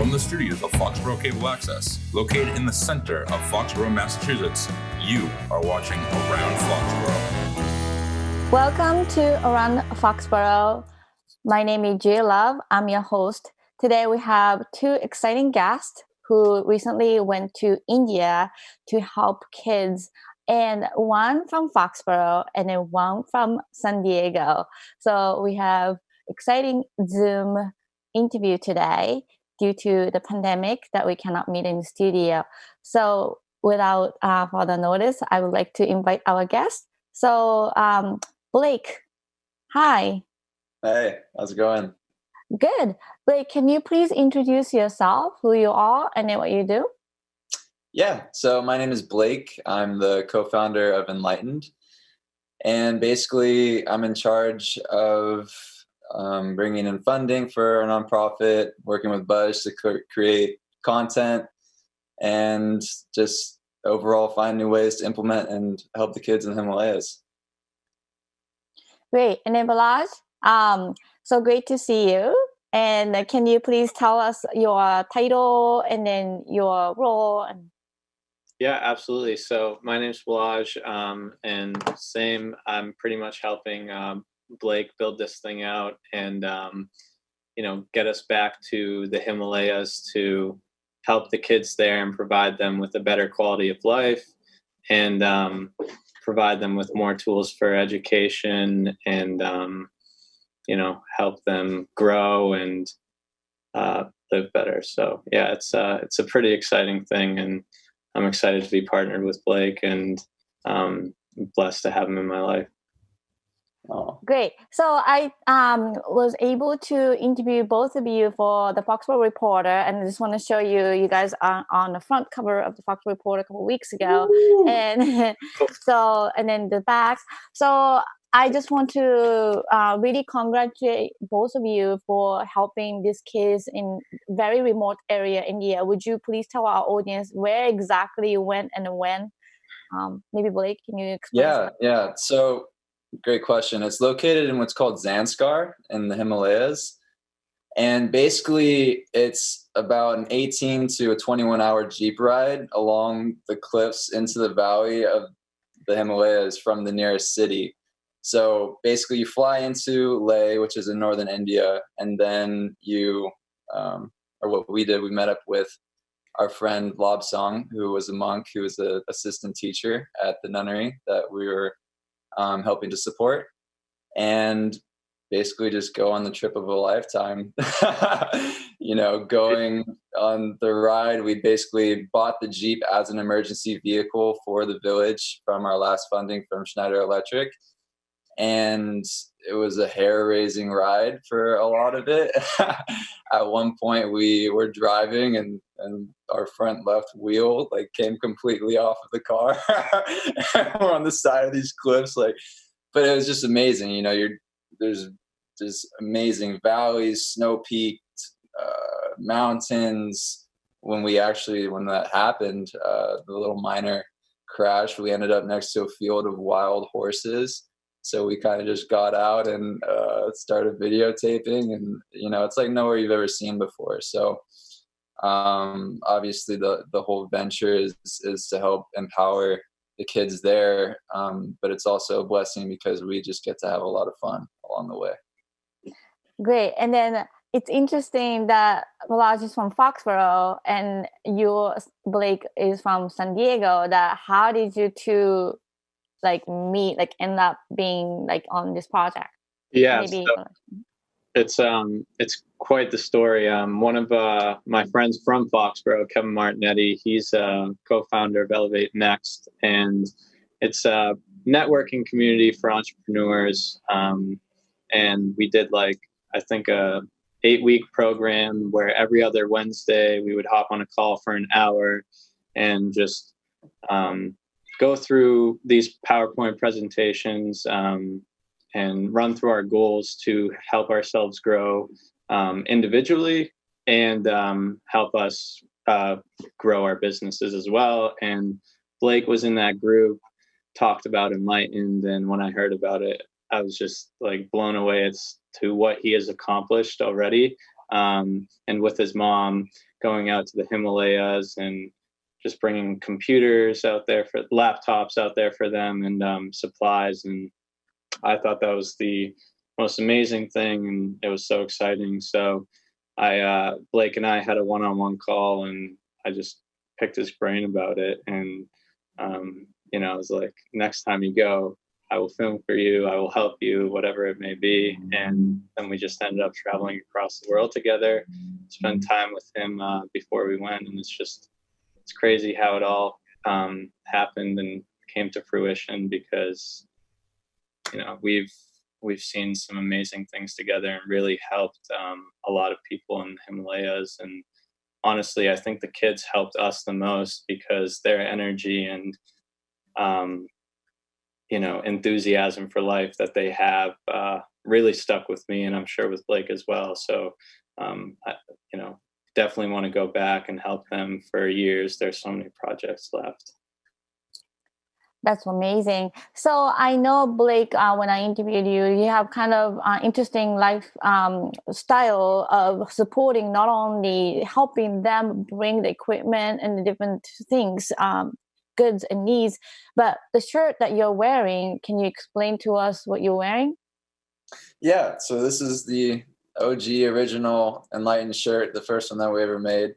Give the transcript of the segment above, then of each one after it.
From the studios of Foxborough Cable Access, located in the center of Foxborough, Massachusetts, you are watching Around Foxborough. Welcome to Around Foxborough. My name is Jay Love. I'm your host. Today we have two exciting guests who recently went to India to help kids, and one from Foxborough and then one from San Diego. So we have exciting Zoom interview today due to the pandemic that we cannot meet in the studio. So without further notice, I would like to invite our guest. So Blake, hi. Hey, how's it going? Good. Blake, can you please introduce yourself, who you are, and then what you do? Yeah, so my name is Blake. I'm the co-founder of Enlightened. And basically, I'm in charge of bringing in funding for a nonprofit, working with Buzz to create content, and just overall find new ways to implement and help the kids in the Himalayas. Great. And then Balaj, so great to see you. And can you please tell us your title and then your role? Yeah, absolutely. So my name's Balaj, and same, I'm pretty much helping Blake build this thing out and, get us back to the Himalayas to help the kids there and provide them with a better quality of life and provide them with more tools for education and, help them grow and live better. So yeah, it's a pretty exciting thing, and I'm excited to be partnered with Blake, and blessed to have him in my life. Oh. Great. So I was able to interview both of you for the Foxborough Reporter, and I just want to show you guys are on the front cover of the Foxborough Reporter a couple of weeks ago. Ooh. And and then the back. So I just want to really congratulate both of you for helping these kids in very remote area, India. Would you please tell our audience where exactly you went and when? Maybe Blake, can you explain? Yeah. So great question. It's located in what's called Zanskar in the Himalayas. And basically it's about an 18 to a 21-hour Jeep ride along the cliffs into the valley of the Himalayas from the nearest city. So basically you fly into Leh, which is in northern India, and then or what we did, we met up with our friend Lobsang, who was a monk, who was an assistant teacher at the nunnery that we were helping to support, and basically just go on the trip of a lifetime. Going on the ride, we basically bought the Jeep as an emergency vehicle for the village from our last funding from Schneider Electric. And it was a hair-raising ride for a lot of it. At one point, we were driving, and our front left wheel came completely off of the car. We're on the side of these cliffs, but it was just amazing. There's amazing valleys, snow-peaked mountains. When that happened, the little minor crash, we ended up next to a field of wild horses. So we kind of just got out and started videotaping, and it's like nowhere you've ever seen before. So obviously the whole venture is to help empower the kids there, but it's also a blessing because we just get to have a lot of fun along the way. Great. And then it's interesting that Balaj is from Foxborough and you, Blake, is from San Diego. That how did you two meet, end up being on this project? Yeah, so it's quite the story. One of my friends from Foxborough, Kevin Martinetti, he's a co-founder of Elevate Next, and it's a networking community for entrepreneurs. And we did I think a 8-week program where every other Wednesday we would hop on a call for an hour and just go through these PowerPoint presentations and run through our goals to help ourselves grow individually and help us grow our businesses as well. And Blake was in that group, talked about Enlightened, and when I heard about it, I was just blown away as to what he has accomplished already. and with his mom going out to the Himalayas and just bringing computers out there for laptops out there for them and supplies. And I thought that was the most amazing thing, and it was so exciting. So Blake and I had a one-on-one call, and I just picked his brain about it. And, I was like, next time you go, I will film for you. I will help you, whatever it may be. And then we just ended up traveling across the world together, spent time with him before we went. And it's crazy how it all happened and came to fruition, because, we've seen some amazing things together and really helped a lot of people in the Himalayas. And honestly, I think the kids helped us the most, because their energy and enthusiasm for life that they have really stuck with me, and I'm sure with Blake as well. So I definitely want to go back and help them for years. There's so many projects left. That's amazing. So I know, Blake, when I interviewed you, you have kind of interesting life style of supporting, not only helping them bring the equipment and the different things, goods and needs, but the shirt that you're wearing, can you explain to us what you're wearing? Yeah, so this is the OG original Enlightened shirt, the first one that we ever made.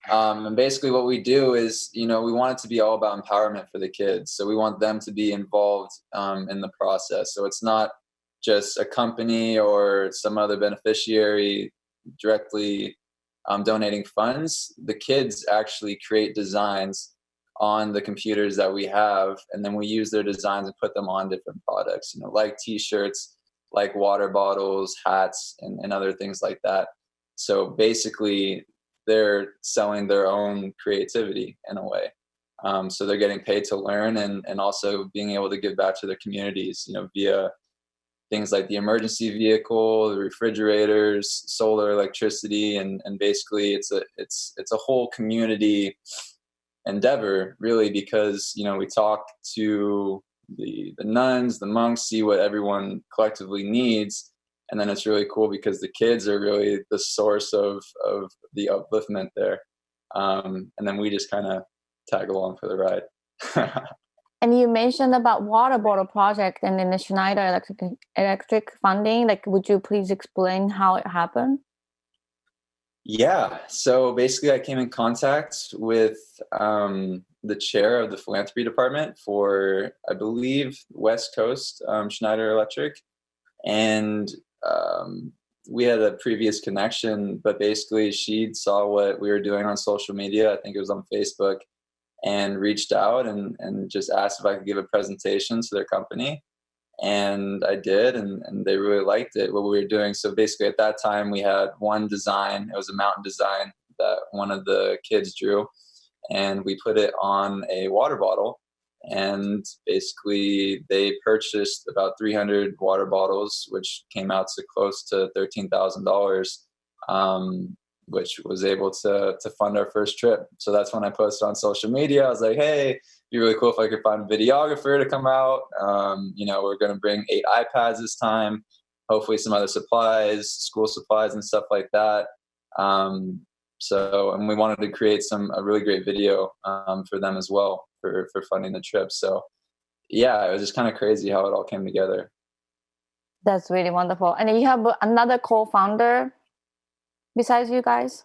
And basically what we do is, we want it to be all about empowerment for the kids. So we want them to be involved in the process. So it's not just a company or some other beneficiary directly donating funds. The kids actually create designs on the computers that we have, and then we use their designs and put them on different products, like t-shirts, like water bottles, hats, and other things like that. So basically they're selling their own creativity in a way. So they're getting paid to learn and also being able to give back to their communities, via things like the emergency vehicle, the refrigerators, solar electricity, and basically it's a whole community endeavor, really, because we talk to the nuns, the monks, see what everyone collectively needs. And then it's really cool because the kids are really the source of the upliftment there. And then we just kind of tag along for the ride. And you mentioned about water bottle project and then the Schneider Electric funding. Like, would you please explain how it happened? Yeah. So basically I came in contact with the chair of the philanthropy department for, I believe, West Coast, Schneider Electric. And we had a previous connection, but basically she saw what we were doing on social media. I think it was on Facebook, and reached out and just asked if I could give a presentation to their company. And I did, and they really liked it, what we were doing. So basically at that time we had one design. It was a mountain design that one of the kids drew, and we put it on a water bottle. And basically they purchased about 300 water bottles, which came out to close to $13,000, which was able to fund our first trip. So that's when I posted on social media. I was like, hey, it'd be really cool if I could find a videographer to come out. We're going to bring 8 iPads this time, hopefully some other supplies, school supplies and stuff like that. And we wanted to create a really great video for them as well for funding the trip. So yeah, it was just kind of crazy how it all came together. That's really wonderful. And you have another co-founder besides you guys?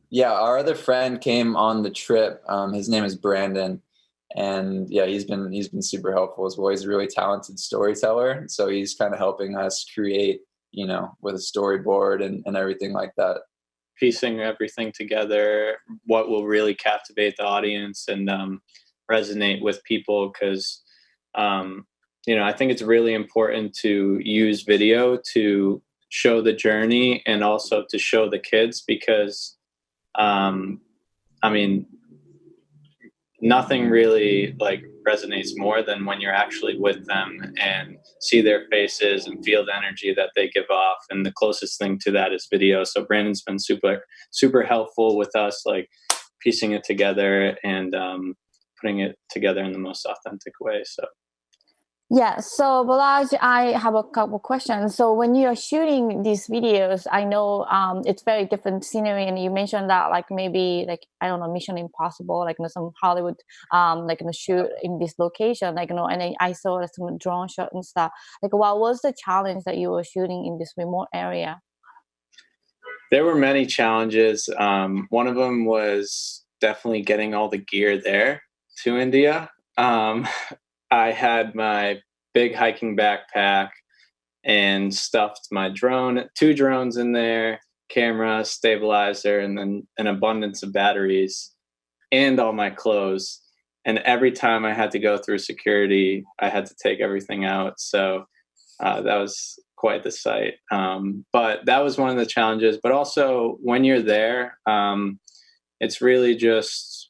Yeah, our other friend came on the trip. His name is Brandon. And yeah, he's been super helpful as well. He's a really talented storyteller. So he's kind of helping us create, with a storyboard and everything like that. Piecing everything together, what will really captivate the audience and resonate with people, because I think it's really important to use video to show the journey and also to show the kids, because nothing really resonates more than when you're actually with them and see their faces and feel the energy that they give off. And the closest thing to that is video. So Brandon's been super helpful with us, piecing it together and putting it together in the most authentic way. So Yeah, so Balaj, I have a couple questions. So when you are shooting these videos, I know it's very different scenery, and you mentioned that like maybe like I don't know, Mission Impossible, like some Hollywood, like shoot in this location, like and I saw some drone shot and stuff. Like, what was the challenge that you were shooting in this remote area? There were many challenges. One of them was definitely getting all the gear there to India. I had my big hiking backpack and stuffed my drone, 2 drones in there, camera, stabilizer, and then an abundance of batteries and all my clothes. And every time I had to go through security, I had to take everything out. So that was quite the sight. But that was one of the challenges. But also, when you're there, it's really just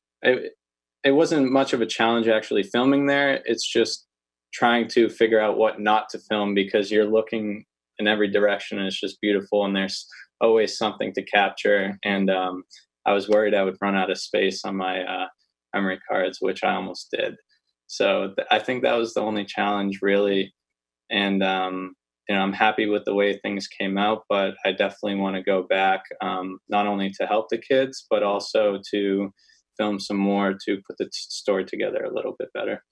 it wasn't much of a challenge actually filming there. It's just trying to figure out what not to film because you're looking in every direction and it's just beautiful and there's always something to capture. And I was worried I would run out of space on my memory cards, which I almost did. So I think that was the only challenge really. And I'm happy with the way things came out, but I definitely want to go back, not only to help the kids, but also to film some more to put the story together a little bit better.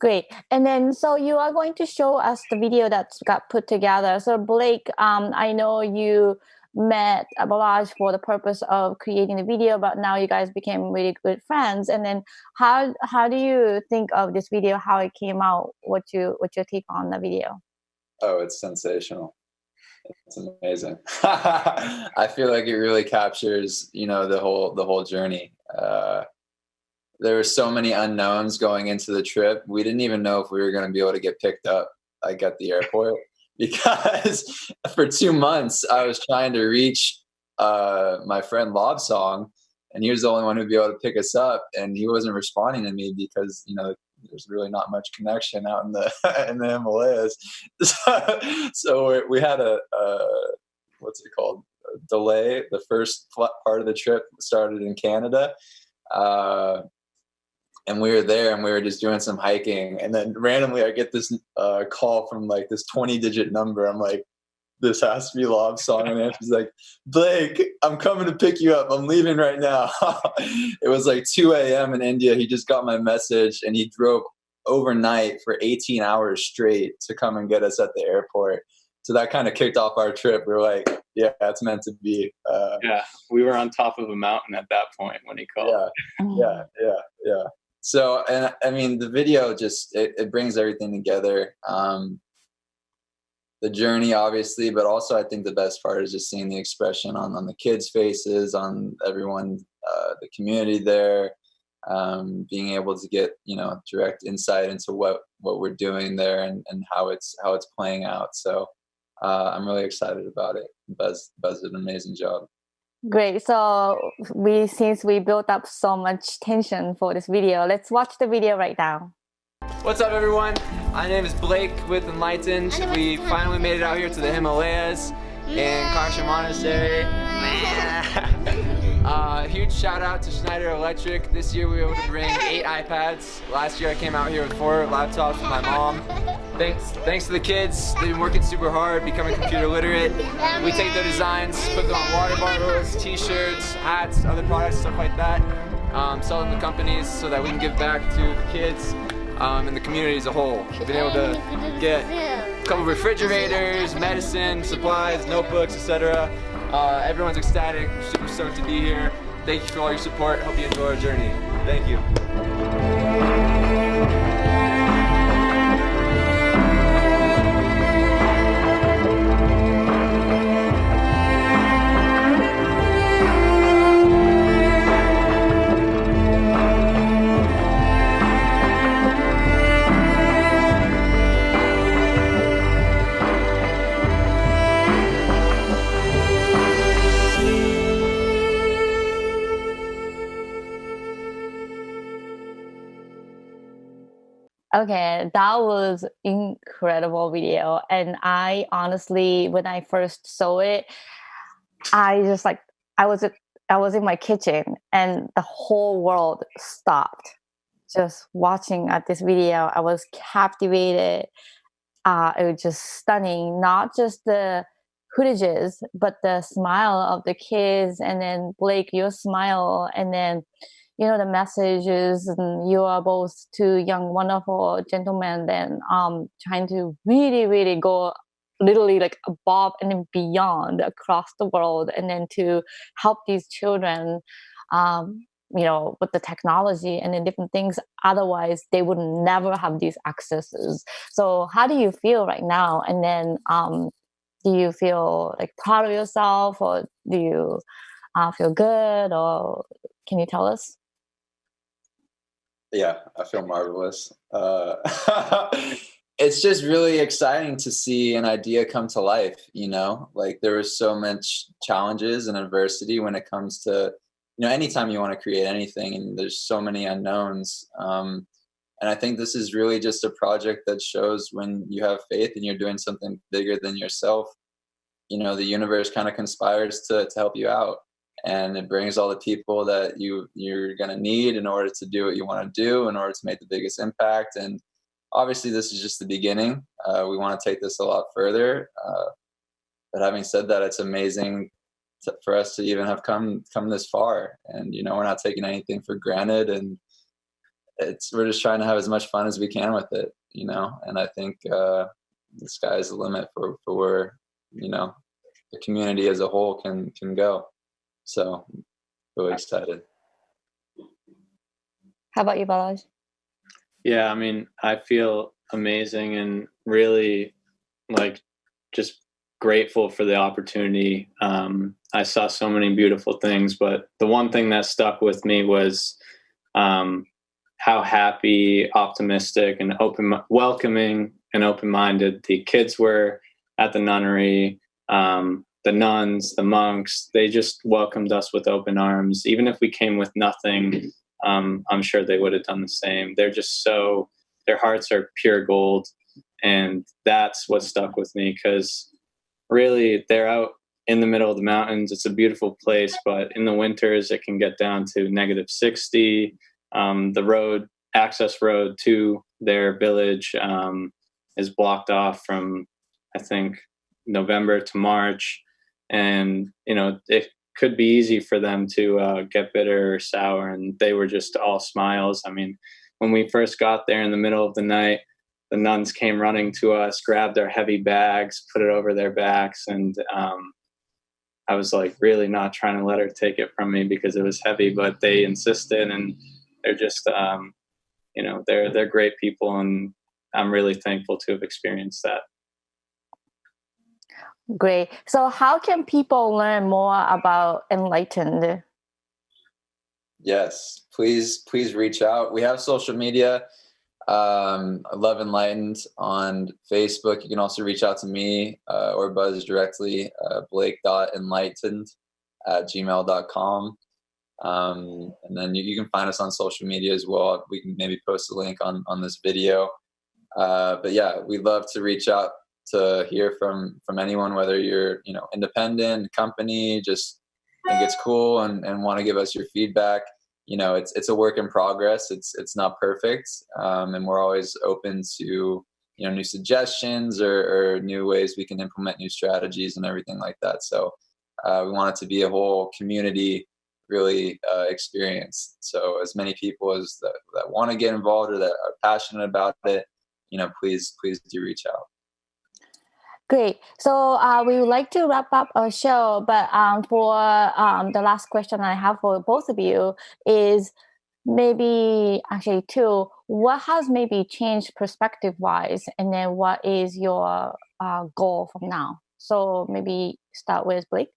Great. And then, so you are going to show us the video that's got put together. So Blake, I know you met Balaj for the purpose of creating the video, but now you guys became really good friends. And then how do you think of this video, how it came out? What's your take on the video? Oh, it's sensational. It's amazing. I feel like it really captures, the whole journey. There were so many unknowns going into the trip. We didn't even know if we were going to be able to get picked up like at the airport because for 2 months I was trying to reach my friend Lob Song, and he was the only one who'd be able to pick us up, and he wasn't responding to me because there's really not much connection out in the in the Himalayas. So we had a what's it called? A delay. The first part of the trip started in Canada. And we were there and we were just doing some hiking. And then randomly I get this call from like this 20-digit number. I'm like, this has to be Lob Song. And she's like, Blake, I'm coming to pick you up. I'm leaving right now. It was like 2 a.m. in India. He just got my message and he drove overnight for 18 hours straight to come and get us at the airport. So that kind of kicked off our trip. We were like, yeah, it's meant to be. Yeah, we were on top of a mountain at that point when he called. Yeah. So, and I mean, the video just, it brings everything together. The journey, obviously, but also I think the best part is just seeing the expression on the kids' faces, on everyone, the community there, being able to get, direct insight into what we're doing there and how it's playing out. So I'm really excited about it. Buzz did an amazing job. Great. So since we built up so much tension for this video, let's watch the video right now. What's up, everyone? My name is Blake with Enlightened. We finally made it out here to the Himalayas in Karsha Monastery. Huge shout out to Schneider Electric. This year we were able to bring 8 iPads. Last year I came out here with 4 laptops with my mom. Thanks to the kids. They've been working super hard, becoming computer literate. We take their designs, put them on water bottles, t-shirts, hats, other products, stuff like that. Sell them to companies so that we can give back to the kids and the community as a whole. We've been able to get a couple of refrigerators, medicine, supplies, notebooks, etc. Everyone's ecstatic. We're super stoked to be here. Thank you for all your support. Hope you enjoy our journey. Thank you. Okay, that was incredible video. And I honestly, when I first saw it, I just like, I was in my kitchen and the whole world stopped. just watching at this video, I was captivated. It was just stunning, not just the footages, but the smile of the kids. And then Blake, your smile, and then, you know, the messages, and you are both two young, wonderful gentlemen, then trying to really, really go literally like above and then beyond across the world, and then to help these children, you know, with the technology and then different things. Otherwise, they would never have these accesses. So, how do you feel right now? And then, do you feel like proud of yourself, or do you feel good, or can you tell us? Yeah, I feel marvelous. It's just really exciting to see an idea come to life, you know? Like, there was so much challenges and adversity when it comes to, you know, anytime you want to create anything, and there's so many unknowns. And I think this is really just a project that shows when you have faith and you're doing something bigger than yourself, you know, the universe kind of conspires to help you out. And it brings all the people that you're going to need in order to do what you want to do, in order to make the biggest impact. And obviously this is just the beginning. We want to take this a lot further. But having said that, it's amazing for us to even have come this far. And, you know, we're not taking anything for granted. And we're just trying to have as much fun as we can with it, you know? And I think the sky is the limit for where, you know, the community as a whole can go. So really excited. How about you, Balaj? Yeah, I mean, I feel amazing and really like just grateful for the opportunity. I saw so many beautiful things, but the one thing that stuck with me was how happy, optimistic, and welcoming and open-minded the kids were at the nunnery. The nuns, the monks, they just welcomed us with open arms. Even if we came with nothing, I'm sure they would have done the same. They're just their hearts are pure gold. And that's what stuck with me, because really they're out in the middle of the mountains. It's a beautiful place, but in the winters it can get down to -60. The access road to their village is blocked off from, I think, November to March. And, you know, it could be easy for them to get bitter or sour, and they were just all smiles. I mean, when we first got there in the middle of the night, the nuns came running to us, grabbed our heavy bags, put it over their backs, and I was like really not trying to let her take it from me because it was heavy, but they insisted, and they're just, you know, they're great people, and I'm really thankful to have experienced that. Great. So how can people learn more about Enlightened? Yes, please reach out. We have social media. I love Enlightened on Facebook. You can also reach out to me or Buzz directly, blake.enlightened@gmail.com. And then you can find us on social media as well. We can maybe post a link on this video. But yeah, we'd love to reach out to hear from anyone, whether you're, you know, independent, company, just think it's cool and want to give us your feedback. You know, it's a work in progress. It's not perfect. And we're always open to, you know, new suggestions or new ways we can implement new strategies and everything like that. So we want it to be a whole community really experience. So as many people as that want to get involved or that are passionate about it, you know, please do reach out. Great. So we would like to wrap up our show, but for the last question I have for both of you is maybe actually two. What has maybe changed perspective-wise, and then what is your goal from now? So maybe start with Blake.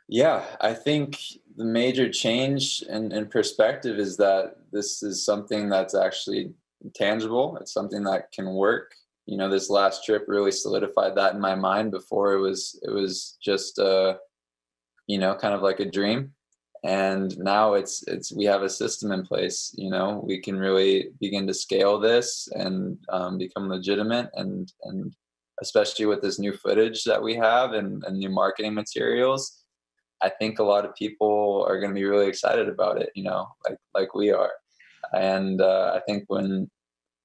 Yeah, I think the major change in perspective is that this is something that's actually tangible. It's something that can work. You know, this last trip really solidified that in my mind. Before it was just you know, kind of like a dream, and now it's we have a system in place. You know, we can really begin to scale this and become legitimate, and especially with this new footage that we have and new marketing materials, I think a lot of people are going to be really excited about it, like we are. And I think when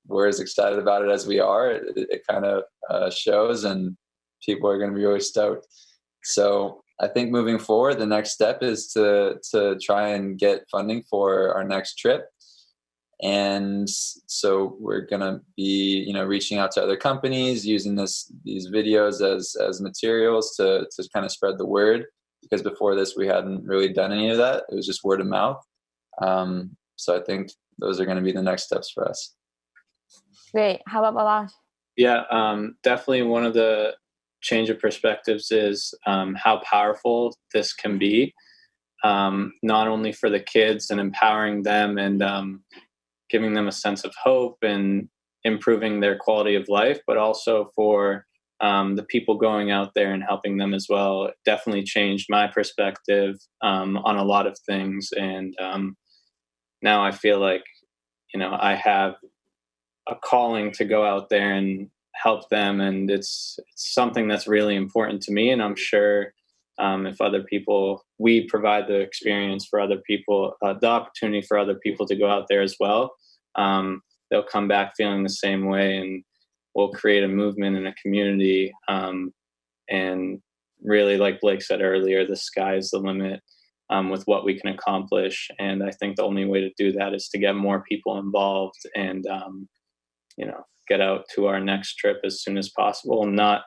we're as excited about it as we are, it kind of shows, and people are going to be really stoked. So I think moving forward, the next step is to try and get funding for our next trip. And so we're going to be, reaching out to other companies, using these videos as materials to kind of spread the word, because before this we hadn't really done any of that. It was just word of mouth. So I think those are going to be the next steps for us. Great. How about Balazs? Yeah, definitely one of the change of perspectives is how powerful this can be, not only for the kids and empowering them and giving them a sense of hope and improving their quality of life, but also for the people going out there and helping them as well. It definitely changed my perspective on a lot of things. And now I feel like, I have a calling to go out there and help them. And it's something that's really important to me. And I'm sure if other people, we provide the experience for other people, the opportunity for other people to go out there as well, they'll come back feeling the same way, and we'll create a movement and a community. And really, like Blake said earlier, the sky is the limit with what we can accomplish. And I think the only way to do that is to get more people involved and, get out to our next trip as soon as possible, not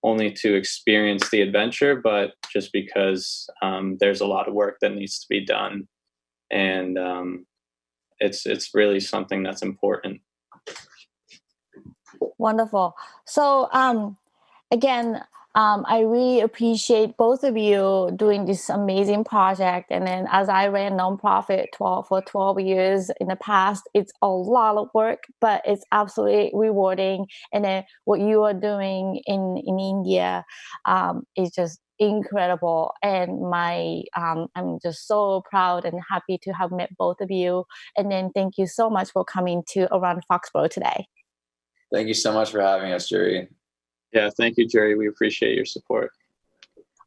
only to experience the adventure, but just because there's a lot of work that needs to be done. And it's really something that's important. Wonderful. So again, I really appreciate both of you doing this amazing project. And then as I ran nonprofit for 12 years in the past, it's a lot of work, but it's absolutely rewarding. And then what you are doing in India is just incredible. And I'm just so proud and happy to have met both of you. And then thank you so much for coming to Around Foxboro today. Thank you so much for having us, Jerry. Yeah, thank you, Jerry. We appreciate your support.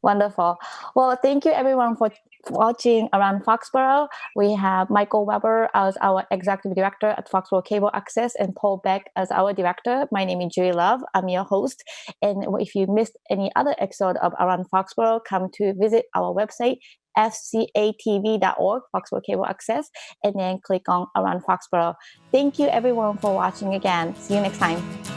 Wonderful. Well, thank you everyone for watching Around Foxboro. We have Michael Weber as our Executive Director at Foxboro Cable Access and Paul Beck as our Director. My name is Julie Love. I'm your host. And if you missed any other episode of Around Foxboro, come to visit our website, fcatv.org, Foxboro Cable Access, and then click on Around Foxboro. Thank you everyone for watching again. See you next time.